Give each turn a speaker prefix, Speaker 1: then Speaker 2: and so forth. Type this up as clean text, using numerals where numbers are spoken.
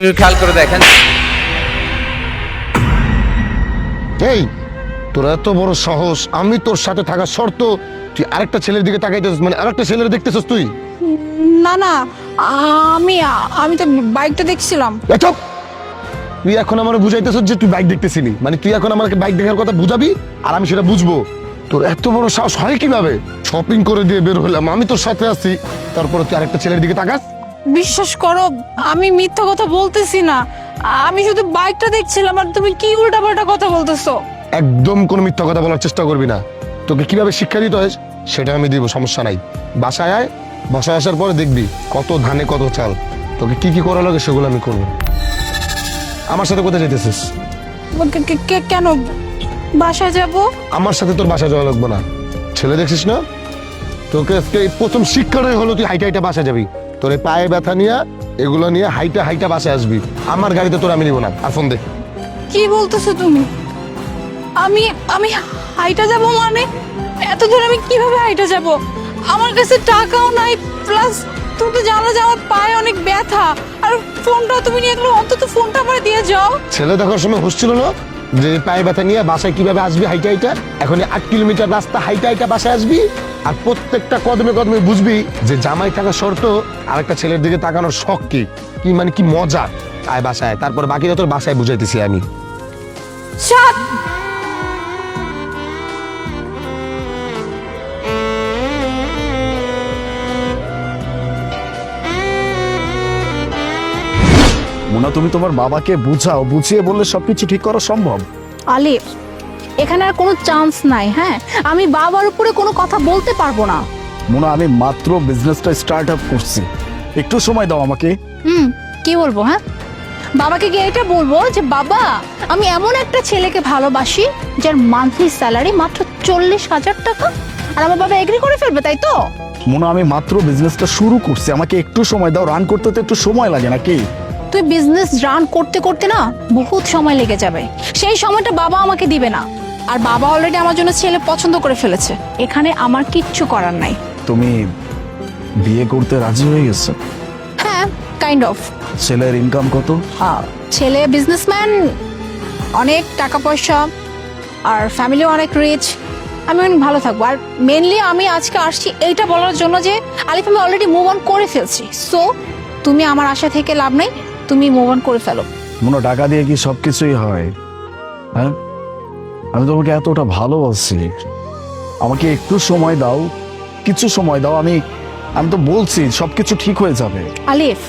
Speaker 1: খেয়াল করে দেখেন।
Speaker 2: এই তোর এত বড় সাহস, আমি তোর সাথে থাকা শর্ত তুই আরেকটা ছেলের দিকে তাকাইতেছিস, মানে আরেকটা ছেলের দেখতেছিস তুই?
Speaker 3: না না, আমি আমি তো বাইকটা দেখছিলাম।
Speaker 2: চুপ! তুই এখন আমার বুঝাইতেছিস যে তুই বাইক দেখতেছিলি, মানে তুই এখন আমাকে বাইক দেখার কথা বুঝাবি আর আমি সেটা বুঝবো? তোর এত বড় সাহস হয় কিভাবে? শপিং করে দিয়ে বের হলাম, আমি তোর সাথে আছি, তারপরে তুই আরেকটা ছেলের দিকে তাকাস?
Speaker 3: বিশ্বাস করো, আমি মিথ্যা কথা বলতেছি না, আমি শুধু বাইকটা দেখছিলাম। আর তুমি কি উল্টাপাল্টা কথা বলতেছো?
Speaker 2: একদম কোনো মিথ্যা কথা বলার চেষ্টা করবি না। তোকে কিভাবে শিক্ষা দিতে হয় সেটা আমি দিব, সমস্যা নাই। বাসায় আয়, বাসায় আসার পরে দেখবি কত ধানে কত চাল। তোকে কি কি করা লাগে সেগুলো আমি করবো। আমার সাথে কোথায় যেতেছিস?
Speaker 3: কেন বাসায় যাব?
Speaker 2: আমার সাথে তোর বাসায় যাওয়া লাগবে না। ছেলে দেখছিস না, তোকে আজকে এই প্রথম শিক্ষাটাই হলো তুই হাইটা হাইটা বাসায় যাবি। তোর এই পায়ে ব্যথা নিয়ে এগুলো নিয়ে হাইটা হাইটা বাসায় আসবি। আমার গাড়িতে তোর আমি নিব না। আর ফোন দে।
Speaker 3: কি বলতেছো তুমি? আমি আমি হাইটা যাব? মানে এত দূর আমি কিভাবে হাইটা যাব? আমার কাছে টাকাও নাই, প্লাস তুমি তো জানো যে আমার পায়ে অনেক ব্যথা। আর ফোনটাও তুমি নিয়ে গেলে, অন্তত ফোনটা আমার দিয়ে যাও।
Speaker 2: ছেলে দেখার সময় হচ্ছিল না যে পায়ে ব্যথা নিয়ে বাসায় কিভাবে আসবি হাইটা হাইটা? এখন 8 কিলোমিটার রাস্তা হাইটা হাইটা বাসায় আসবি। আর প্রত্যেকটা কদমে কদমে বুঝবি যে জামাই থাকা শর্ত আরেকটা ছেলের দিকে তাকানোর শখ কি কি, মানে কি মজা। আয় বাসায়, তারপর বাকিটা তোর বাসায় বুঝাইতেছি আমি।
Speaker 3: সাত
Speaker 4: মোনা, তুমি তোমার বাবাকে বুঝাও, বুঝিয়ে বললে সবকিছু ঠিক করা সম্ভব।
Speaker 3: আলিফ, এখানে আর কোনো চান্স নাই। হ্যাঁ, আমি বাবার উপরে কোনো কথা বলতে পারবো না।
Speaker 4: মোনা, আমি মাত্র বিজনেসটা স্টার্ট আপ করছি, একটু সময় দাও আমাকে।
Speaker 3: কি বলবো? হ্যাঁ, বাবাকে গিয়ে এটা বলবো যে বাবা, আমি এমন একটা ছেলেকে ভালোবাসি যার মান্থলি স্যালারি মাত্র 40,000 টাকা। আর আমার বাবা এগ্রি করে ফেলবে, তাই তো?
Speaker 4: মোনা, আমি মাত্র বিজনেসটা শুরু করছি, আমাকে একটু সময় দাও। রান করতে তো একটু সময় লাগে নাকি?
Speaker 3: তুই বিজনেস রান করতে করতে না বহুত সময় লেগে যাবে, সেই সময়টা বাবা আমাকে দিবে না। আর বাবা অলরেডি আমার জন্য ছেলে পছন্দ করে ফেলেছে, এখানে আমার কিচ্ছু করার নাই।
Speaker 4: তুমি বিয়ে করতে রাজি হয়ে গেছো?
Speaker 3: হ্যাঁ, কাইন্ড অফ।
Speaker 4: ছেলের ইনকাম কত?
Speaker 3: ছেলে বিজনেসম্যান, অনেক টাকা পয়সা, আর ফ্যামিলিও অনেক রিচ। আমি অনেক ভালো থাকবো। আর মেনলি আমি আজকে আসছি এইটা বলার জন্য যে আলিফ, আমি অলরেডি মুভ অন করে ফেলছি। সো তুমি আমার আশা থেকে লাভ নেই, তুমি মুভ অন করে ফেলো।
Speaker 4: মোনা, টাকা দিয়ে কি সবকিছুই হয়? হ্যাঁ, আমি তোমাকে এতটা ভালোবাসি, আমাকে একটু সময় দাও, কিছু সময় দাও। আমি তো বলছি সবকিছু ঠিক হয়ে যাবে।
Speaker 3: আলিফ,